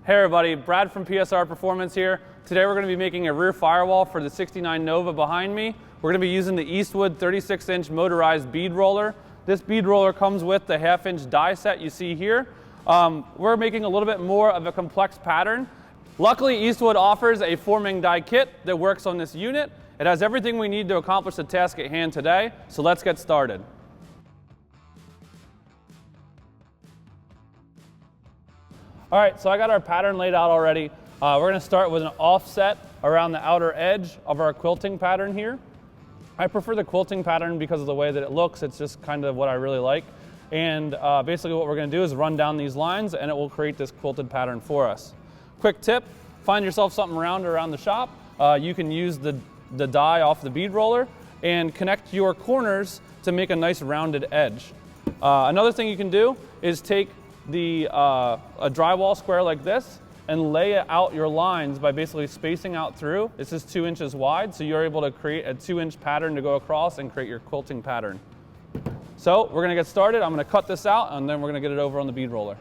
Hey everybody, Brad from PSR Performance here. Today we're going to be making a rear firewall for the 69 Nova behind me. We're going to be using the Eastwood 36-inch motorized bead roller. This bead roller comes with the half-inch die set you see here. We're making a little bit more of a complex pattern. Luckily, Eastwood offers a forming die kit that works on this unit. It has everything we need to accomplish the task at hand today, so let's get started. All right, so I got our pattern laid out already. We're gonna start with an offset around the outer edge of our quilting pattern here. I prefer the quilting pattern because of the way that it looks. It's just kind of what I really like. And basically what we're gonna do is run down these lines and it will create this quilted pattern for us. Quick tip, find yourself something round around the shop. You can use the die off the bead roller and connect your corners to make a nice rounded edge. Another thing you can do is take a drywall square like this and lay out your lines by basically spacing out through. This is 2 inches wide, so you're able to create a 2-inch pattern to go across and create your quilting pattern. So we're gonna get started. I'm gonna cut this out and then we're gonna get it over on the bead roller.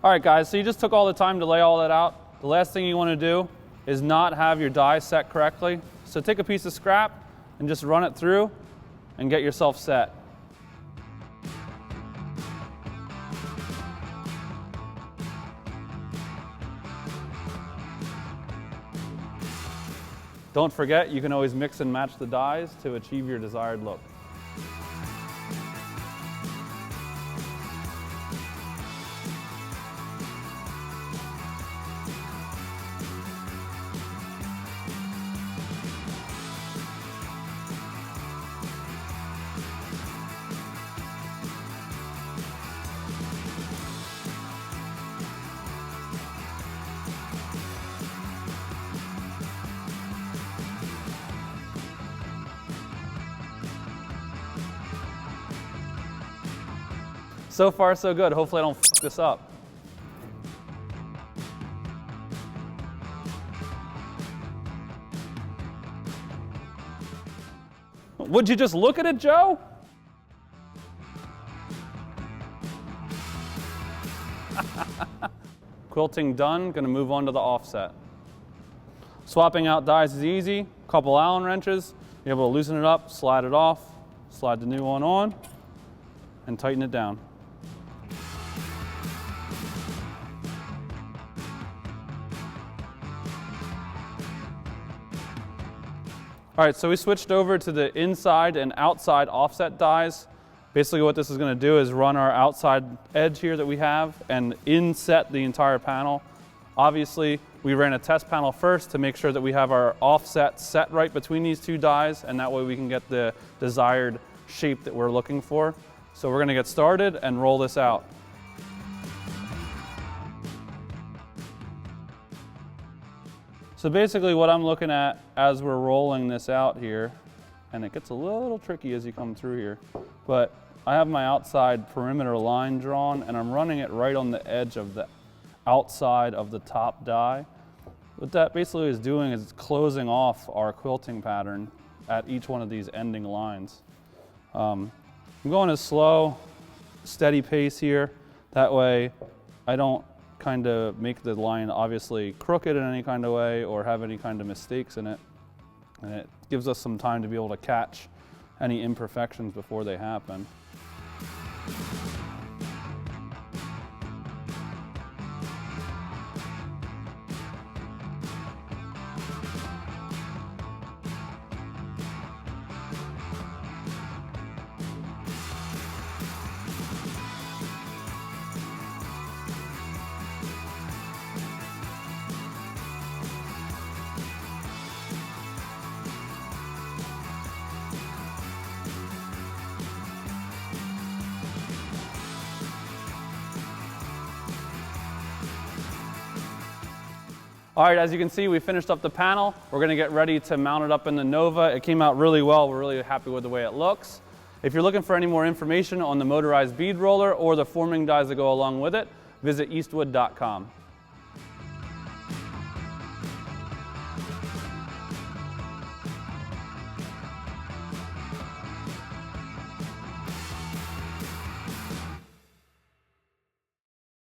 All right guys, so you just took all the time to lay all that out. The last thing you want to do is not have your die set correctly. So take a piece of scrap and just run it through and get yourself set. Don't forget, you can always mix and match the dies to achieve your desired look. So far, so good. Hopefully I don't f this up. Would you just look at it, Joe? Quilting done, gonna move on to the offset. Swapping out dies is easy. Couple Allen wrenches, you're able to loosen it up, slide it off, slide the new one on, and tighten it down. All right, so we switched over to the inside and outside offset dies. Basically what this is gonna do is run our outside edge here that we have and inset the entire panel. Obviously, we ran a test panel first to make sure that we have our offset set right between these two dies, and that way we can get the desired shape that we're looking for. So we're gonna get started and roll this out. So basically what I'm looking at as we're rolling this out here, and it gets a little tricky as you come through here, but I have my outside perimeter line drawn and I'm running it right on the edge of the outside of the top die. What that basically is doing is it's closing off our quilting pattern at each one of these ending lines. I'm going a slow, steady pace here. That way I don't kind of make the line obviously crooked in any kind of way or have any kind of mistakes in it. And it gives us some time to be able to catch any imperfections before they happen. All right, as you can see, we finished up the panel. We're gonna get ready to mount it up in the Nova. It came out really well. We're really happy with the way it looks. If you're looking for any more information on the motorized bead roller or the forming dies that go along with it, visit eastwood.com.